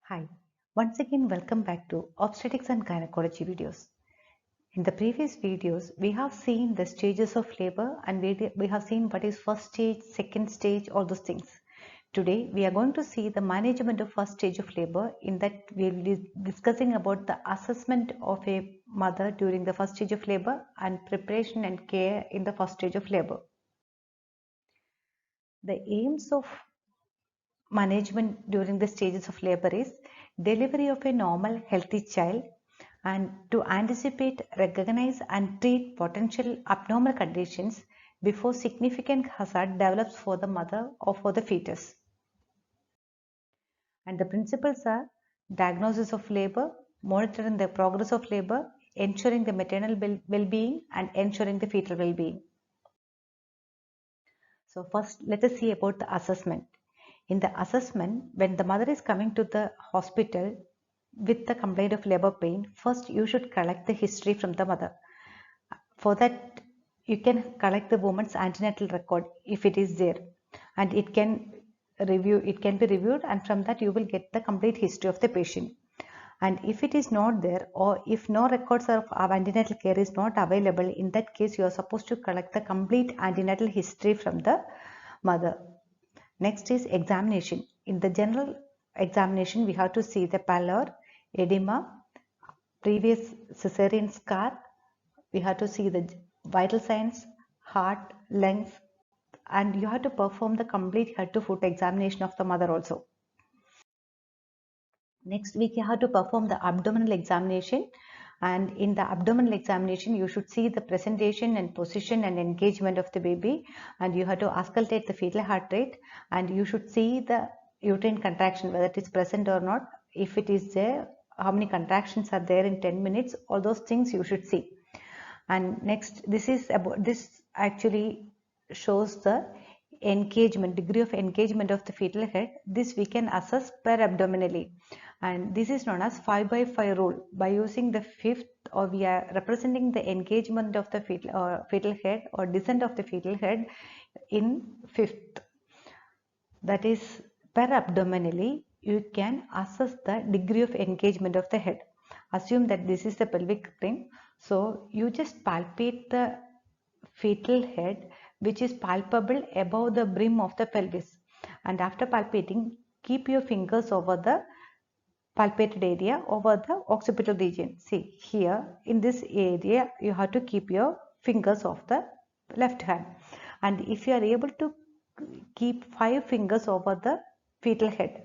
Hi, once again welcome back to Obstetrics and Gynecology videos. In the previous videos, we have seen the stages of labor and we have seen what is first stage, second stage, all those things. Today, we are going to see the management of first stage of labor. In that, we will be discussing about the assessment of a mother during the first stage of labor and preparation and care in the first stage of labor. The aims of management during the stages of labor is delivery of a normal healthy child and to anticipate, recognize and treat potential abnormal conditions before significant hazard develops for the mother or for the fetus. And the principles are diagnosis of labor, monitoring the progress of labor, ensuring the maternal well-being and ensuring the fetal well-being. So first let us see about the assessment. In the assessment, when the mother is coming to the hospital with the complaint of labor pain, first you should collect the history from the mother. For that, you can collect the woman's antenatal record if it is there, and it can be reviewed, and from that you will get the complete history of the patient. And if it is not there, or if no records of antenatal care is not available, in that case you are supposed to collect the complete antenatal history from the mother. Next is examination. In the general examination, we have to see the pallor, edema, previous cesarean scar. We have to see the vital signs, heart, lungs, and you have to perform the complete head to foot examination of the mother also. Next week, you have to perform the abdominal examination. And in the abdominal examination, you should see the presentation and position and engagement of the baby. And you have to auscultate the fetal heart rate. And you should see the uterine contraction, whether it is present or not. If it is there, how many contractions are there in 10 minutes. All those things you should see. And next, this actually shows the engagement, degree of engagement of the fetal head. This we can assess per abdominally, and this is known as 5x5 rule. By using the fifth, or we are representing the engagement of the fetal head or descent of the fetal head in fifth. That is, per abdominally you can assess the degree of engagement of the head. Assume that this is the pelvic ring, so you just palpate the fetal head, which is palpable above the brim of the pelvis, and after palpating, keep your fingers over the palpated area, over the occipital region. See here, in this area you have to keep your fingers of the left hand, and if you are able to keep 5 fingers over the fetal head,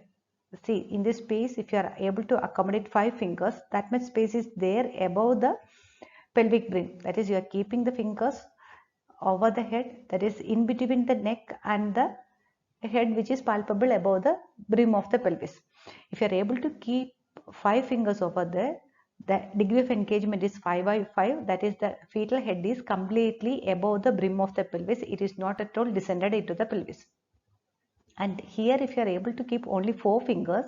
see in this space, if you are able to accommodate 5 fingers, that much space is there above the pelvic brim. That is, you are keeping the fingers over the head, that is in between the neck and the head, which is palpable above the brim of the pelvis. If you are able to keep 5 fingers over there, the degree of engagement is 5x5. That is, the fetal head is completely above the brim of the pelvis. It is not at all descended into the pelvis. And here, if you are able to keep only 4 fingers,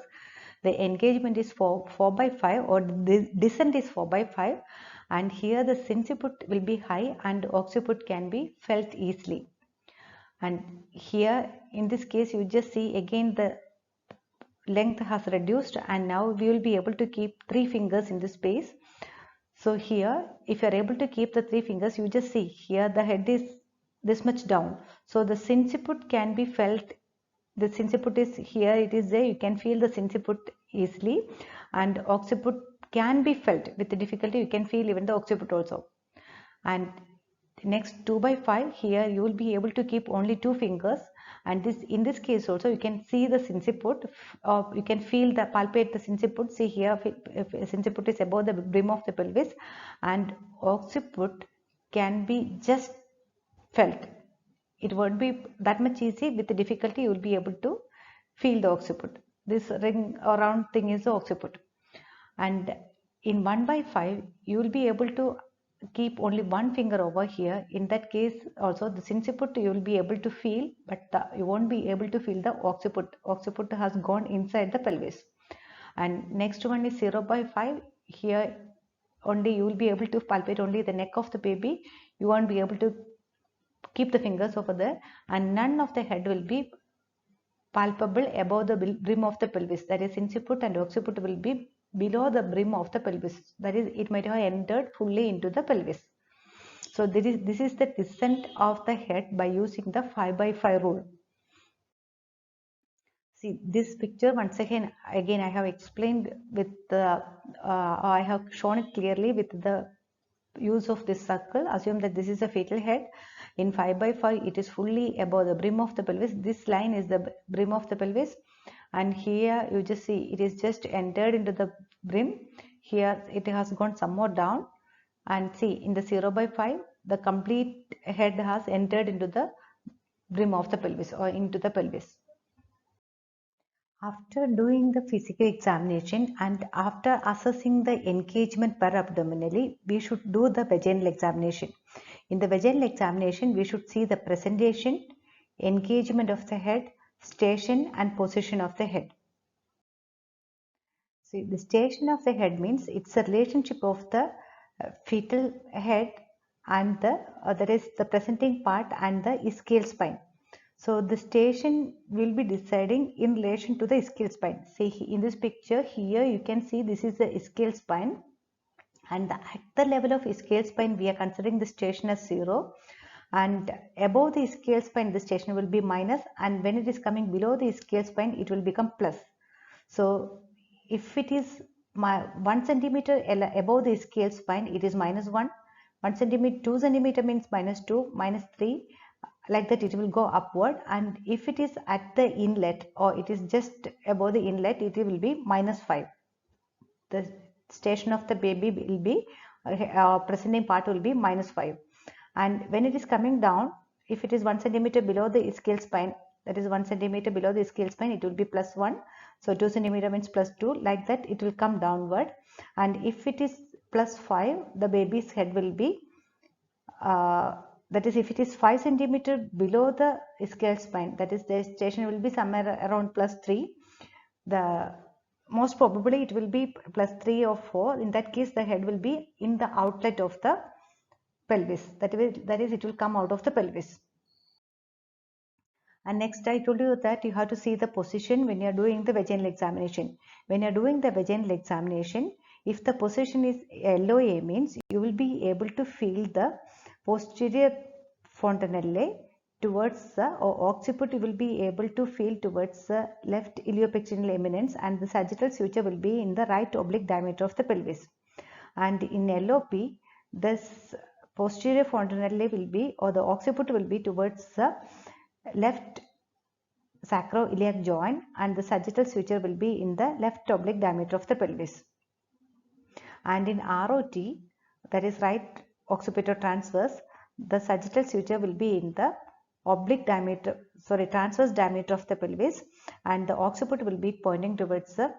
the engagement is 4x5, or the descent is 4x5, and here the sinciput will be high and occiput can be felt easily. And here in this case, you just see again the length has reduced, and now we will be able to keep 3 fingers in this space. So here, if you are able to keep the 3 fingers, you just see here the head is this much down, so the sinciput can be felt. The sinciput is here, it is there, you can feel the sinciput easily, and occiput can be felt with the difficulty. You can feel even the occiput also. And next, 2x5, here you will be able to keep only 2 fingers, and this, in this case also, you can see the sinciput, you can feel the palpate the sinciput. See here, if sinciput is above the brim of the pelvis, and occiput can be just felt. It won't be that much easy. With the difficulty, you will be able to feel the occiput. This ring or round thing is the occiput. And in 1x5, you will be able to keep only 1 finger over here. In that case also, the sinciput you will be able to feel, but you won't be able to feel the occiput. Occiput has gone inside the pelvis. And next one is 0x5. Here only you will be able to palpate only the neck of the baby. You won't be able to keep the fingers over there, and none of the head will be palpable above the brim of the pelvis. That is, inciput and occiput will be below the brim of the pelvis. That is, it might have entered fully into the pelvis. So this is the descent of the head by using the 5 by 5 rule. See this picture once again I have explained with the I have shown it clearly with the use of this circle. Assume that this is a fetal head. In 5 by 5 it is fully above the brim of the pelvis. This line is the brim of the pelvis, and here you just see it is just entered into the brim. Here it has gone some more down, and see in the 0 by 5 the complete head has entered into the brim of the pelvis or into the pelvis. After doing the physical examination and after assessing the engagement per-abdominally, we should do the vaginal examination. In the vaginal examination, we should see the presentation, engagement of the head, station and position of the head. See, the station of the head means it's a relationship of the fetal head and the that is the presenting part and the ischial spine. So the station will be deciding in relation to the ischial spine. See in this picture here you can see this is the ischial spine, and at the level of ischial spine we are considering the station as 0, and above the ischial spine the station will be minus, and when it is coming below the ischial spine it will become plus. So if it is 1 centimeter above the ischial spine it is minus 1, 1 centimeter, 2 centimeter means minus 2, minus 3, like that it will go upward, and if it is at the inlet or it is just above the inlet it will be minus 5. The station of the baby will be presenting part will be minus 5, and when it is coming down, if it is 1 centimeter below the ischial spine, that is 1 centimeter below the ischial spine, it will be plus 1. So 2 centimeter means plus 2, like that it will come downward, and if it is plus 5 the baby's head will be that is, if it is 5 centimeter below the ischial spine, that is the station will be somewhere around plus 3. The most probably it will be plus 3 or 4. In that case the head will be in the outlet of the pelvis. That is it will come out of the pelvis. And next I told you that you have to see the position when you are doing the vaginal examination. When you are doing the vaginal examination, if the position is LOA means you will be able to feel the posterior fontanelle towards the occiput, you will be able to feel towards the left iliopectineal eminence, and the sagittal suture will be in the right oblique diameter of the pelvis. And in LOP, this posterior fontanelle will be, or the occiput will be towards the left sacroiliac joint, and the sagittal suture will be in the left oblique diameter of the pelvis. And in ROT, that is right occipital transverse, the sagittal suture will be in the oblique diameter, transverse diameter of the pelvis, and the occiput will be pointing towards the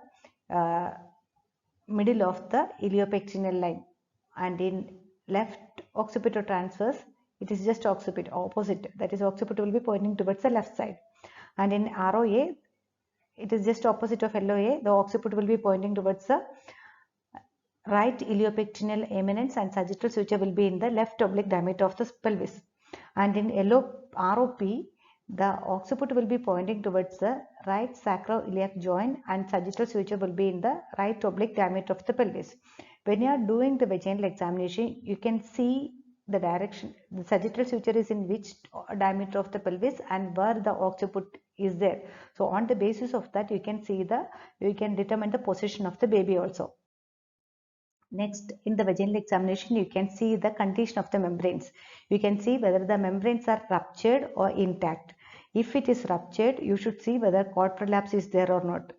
middle of the iliopectineal line. And in left occipital transverse, it is just occiput opposite, that is occiput will be pointing towards the left side. And in ROA, it is just opposite of LOA, the occiput will be pointing towards the right iliopectineal eminence, and sagittal suture will be in the left oblique diameter of the pelvis. And in ROP, the occiput will be pointing towards the right sacroiliac joint, and sagittal suture will be in the right oblique diameter of the pelvis. When you are doing the vaginal examination, you can see the direction, the sagittal suture is in which diameter of the pelvis and where the occiput is there. So on the basis of that, you can determine the position of the baby also. Next, in the vaginal examination, you can see the condition of the membranes. You can see whether the membranes are ruptured or intact. If it is ruptured, you should see whether cord prolapse is there or not.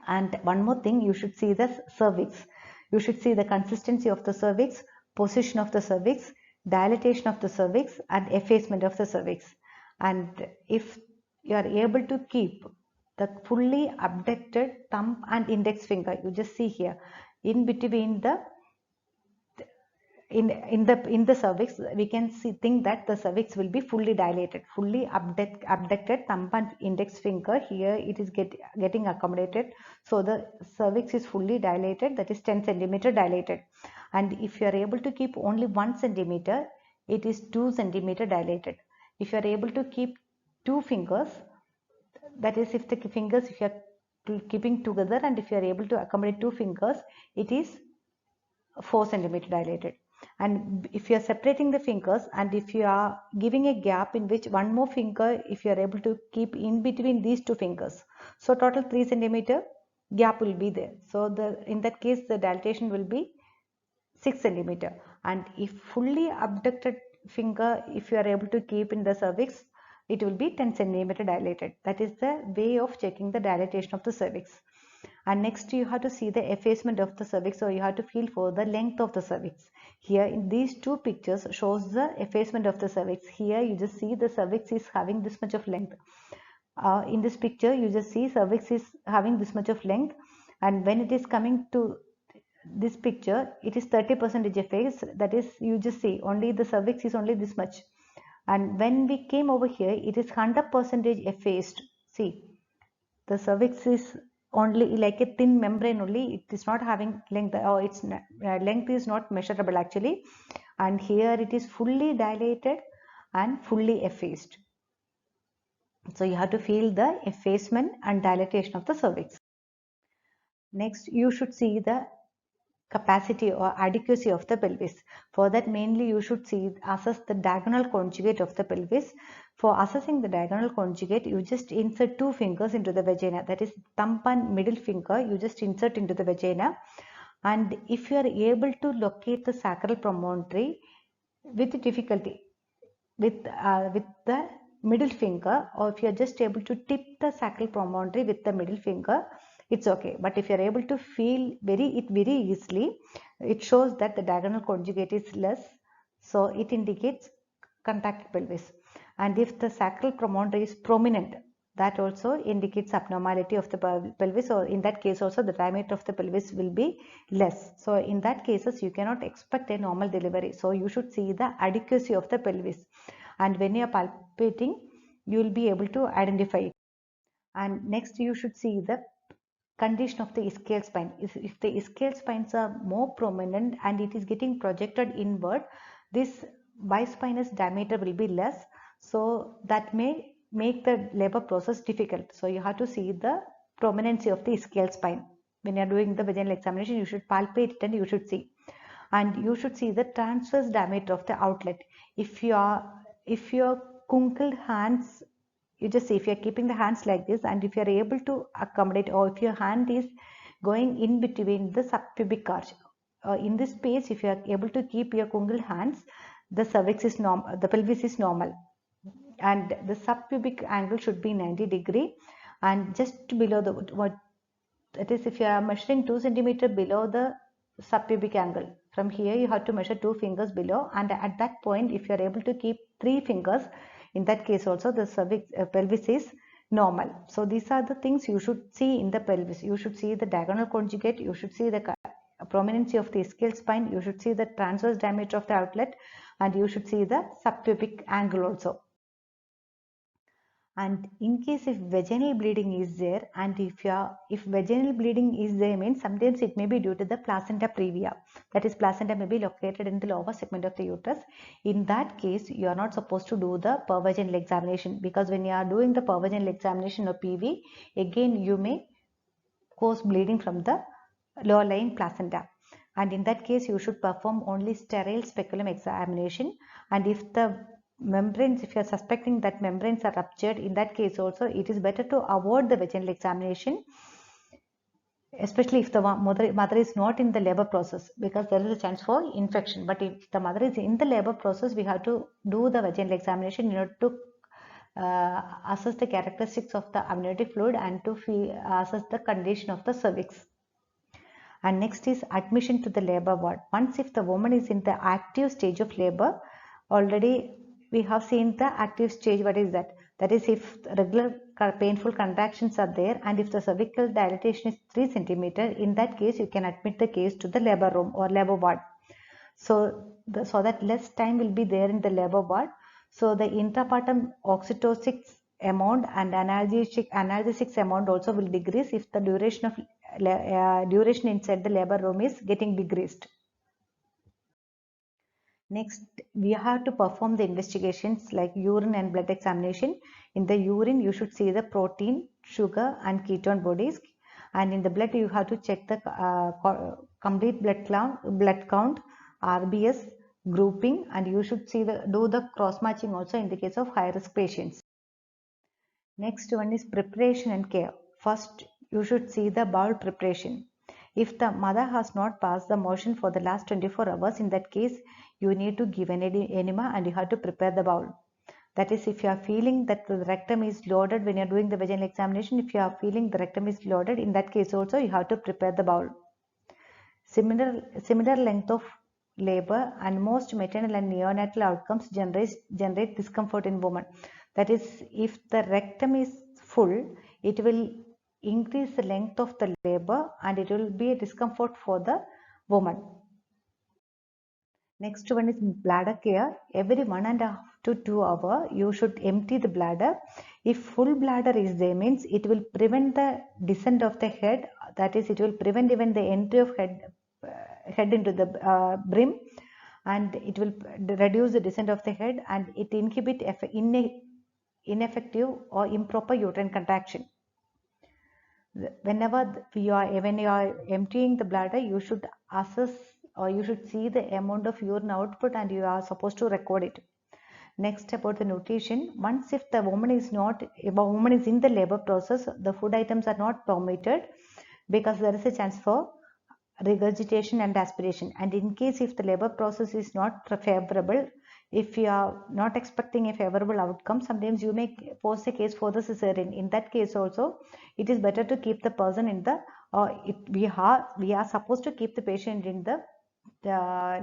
And one more thing, you should see the cervix. You should see the consistency of the cervix, position of the cervix, dilatation of the cervix, and effacement of the cervix. And if you are able to keep the fully abducted thumb and index finger, you just see here in between the in the cervix, we can think that the cervix will be fully dilated, fully abducted thumb and index finger. Here it is getting accommodated, so the cervix is fully dilated, that is 10 centimeter dilated. And if you are able to keep only 1 centimeter, it is 2 centimeter dilated. If you are able to keep 2 fingers, that is if the fingers, if you are keeping together and if you are able to accommodate 2 fingers, it is 4 centimeter dilated. And if you are separating the fingers and if you are giving a gap in which one more finger, if you are able to keep in between these 2 fingers, so total 3 centimeter gap will be there. So in that case the dilatation will be 6 centimeter. And if fully abducted finger, if you are able to keep in the cervix, it will be 10 centimeter dilated. That is the way of checking the dilatation of the cervix. And next you have to see the effacement of the cervix, so you have to feel for the length of the cervix. Here in these 2 pictures shows the effacement of the cervix. Here you just see the cervix is having this much of length. In this picture you just see cervix is having this much of length, and when it is coming to this picture it is 30% effaced. That is, you just see only the cervix is only this much, and when we came over here it is 100% effaced. See, the cervix is only like a thin membrane only, it is not having length, or its length is not measurable actually, and here it is fully dilated and fully effaced. So you have to feel the effacement and dilatation of the cervix. Next you should see the capacity or adequacy of the pelvis. For that mainly you should assess the diagonal conjugate of the pelvis. For assessing the diagonal conjugate, you just insert 2 fingers into the vagina, that is thumb and middle finger, you just insert into the vagina, and if you are able to locate the sacral promontory with difficulty with the middle finger, or if you are just able to tip the sacral promontory with the middle finger, it's okay. But if you are able to feel very easily, it shows that the diagonal conjugate is less, so it indicates contracted pelvis. And if the sacral promontory is prominent, that also indicates abnormality of the pelvis, or in that case also the diameter of the pelvis will be less. So in that cases you cannot expect a normal delivery. So you should see the adequacy of the pelvis, and when you are palpating you will be able to identify it. And next you should see the condition of the ischial spine. If the ischial spines are more prominent and it is getting projected inward, this bispinous diameter will be less, so that may make the labor process difficult. So you have to see the prominency of the ischial spine. When you are doing the vaginal examination, you should palpate it and you should see. And you should see the transverse diameter of the outlet. If your kunkel hands, you just see if you are keeping the hands like this, and if you are able to accommodate, or if your hand is going in between the subpubic arch, in this space, if you are able to keep your kungal hands, the cervix is normal, the pelvis is normal, and the subpubic angle should be 90 degree, and just below the what, that is, if you are measuring 2 centimeter below the subpubic angle, from here you have to measure 2 fingers below, and at that point if you are able to keep 3 fingers, in that case also the pelvis is normal. So these are the things you should see in the pelvis. You should see the diagonal conjugate, you should see the prominency of the ischial spine, you should see the transverse diameter of the outlet, and you should see the subpubic angle also. And in case if vaginal bleeding is there, and if vaginal bleeding is there means sometimes it may be due to the placenta previa, that is placenta may be located in the lower segment of the uterus. In that case you are not supposed to do the pervaginal examination, because when you are doing the pervaginal examination or PV, again you may cause bleeding from the lower lying placenta, and in that case you should perform only sterile speculum examination. And if the membranes, if you are suspecting that membranes are ruptured, in that case also it is better to avoid the vaginal examination, especially if the mother is not in the labor process, because there is a chance for infection. But if the mother is in the labor process, we have to do the vaginal examination in order to assess the characteristics of the amniotic fluid and to assess the condition of the cervix. And next is admission to the labor ward. Once if the woman is in the active stage of labor, already we have seen the active stage. What is that? That is if regular painful contractions are there and if the cervical dilatation is 3 centimeter, in that case you can admit the case to the labor room or labor ward. So that less time will be there in the labor ward. So the intrapartum oxytocic amount and analgesics amount also will decrease if the duration inside the labor room is getting decreased. Next, we have to perform the investigations like urine and blood examination. In the urine, you should see the protein, sugar, and ketone bodies. And in the blood, you have to check the complete blood count, RBS, grouping, and you should do the cross matching also in the case of high risk patients. Next one is preparation and care. First, you should see the bowel preparation. If the mother has not passed the motion for the last 24 hours, in that case, you need to give an enema and you have to prepare the bowel. That is, if you are feeling that the rectum is loaded when you are doing the vaginal examination, if you are feeling the rectum is loaded, in that case also you have to prepare the bowel. Similar length of labor and most maternal and neonatal outcomes generate discomfort in women. That is, if the rectum is full, it will increase the length of the labor and it will be a discomfort for the woman. Next one is bladder care. Every 1.5 to 2 hours, you should empty the bladder. If full bladder is there, means it will prevent the descent of the head. That is, it will prevent even the entry of head into the brim, and it will reduce the descent of the head, and it inhibit ineffective or improper uterine contraction. Whenever you are emptying the bladder, you should assess or you should see the amount of urine output and you are supposed to record it. Next, about the nutrition. Once if the woman is in the labor process, the food items are not permitted because there is a chance for regurgitation and aspiration. And in case if the labor process is not favorable, if you are not expecting a favorable outcome, sometimes you may post a case for the cesarean. In that case also, it is better to keep the person in the we are supposed to keep the patient in the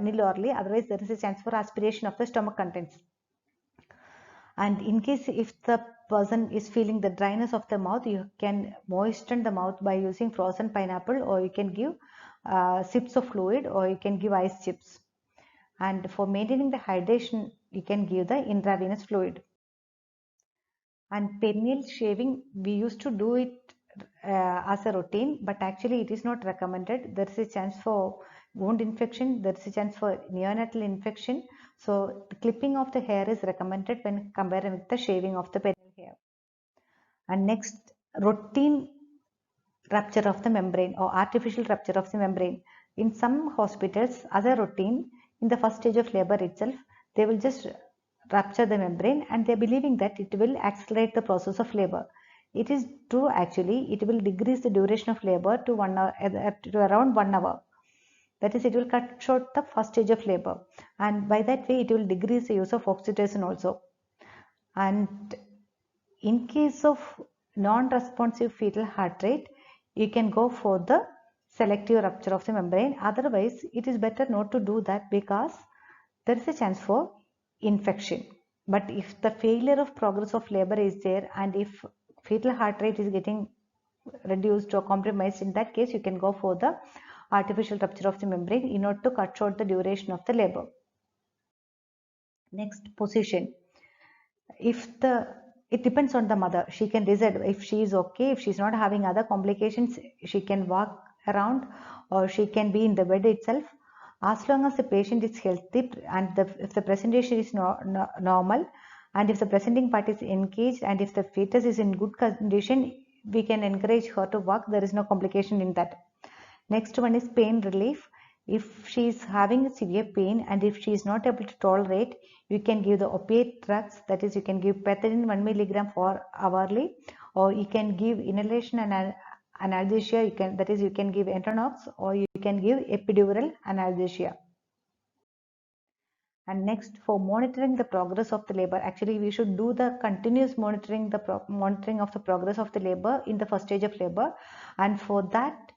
nil orally, otherwise there is a chance for aspiration of the stomach contents. And in case if the person is feeling the dryness of the mouth, you can moisten the mouth by using frozen pineapple, or you can give sips of fluid, or you can give ice chips. And for maintaining the hydration, you can give the intravenous fluid. And perineal shaving, we used to do it as a routine, but actually it is not recommended. There is a chance for wound infection, there is a chance for neonatal infection. So the clipping of the hair is recommended when compared with the shaving of the perineal hair. And next, routine rupture of the membrane or artificial rupture of the membrane. In some hospitals, as a routine, in the first stage of labor itself, they will just rupture the membrane and they are believing that it will accelerate the process of labor. It is true actually, it will decrease the duration of labor to around 1 hour. That is, it will cut short the first stage of labor, and by that way it will decrease the use of oxytocin also. And in case of non-responsive fetal heart rate, you can go for the selective rupture of the membrane. Otherwise, it is better not to do that because there is a chance for infection. But if the failure of progress of labor is there and if fetal heart rate is getting reduced or compromised, in that case you can go for the artificial rupture of the membrane in order to cut short the duration of the labor. Next, position. It depends on the mother. She can decide if she is okay, if she's not having other complications, she can walk around or she can be in the bed itself. As long as the patient is healthy and if the presentation is normal, and if the presenting part is engaged and if the fetus is in good condition, we can encourage her to walk. There is no complication in that. Next one is pain relief. If she is having severe pain and if she is not able to tolerate, you can give the opiate drugs. That is, you can give pethidine 1 milligram for hourly, or you can give inhalation and analgesia. You can give Entonox, or you can give epidural analgesia. And next, for monitoring the progress of the labor, actually we should do the continuous monitoring of the progress of the labor in the first stage of labor, and for that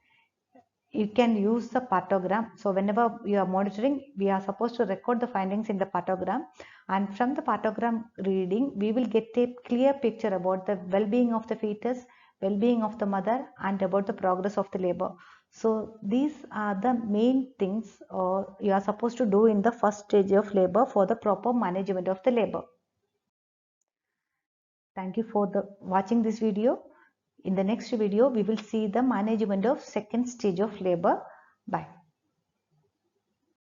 you can use the partogram. So whenever you are monitoring, we are supposed to record the findings in the partogram, and from the partogram reading we will get a clear picture about the well-being of the fetus, well-being of the mother, and about the progress of the labor. So these are the main things you are supposed to do in the first stage of labor for the proper management of the labor. Thank you for watching this video. In the next video, we will see the management of second stage of labor. Bye.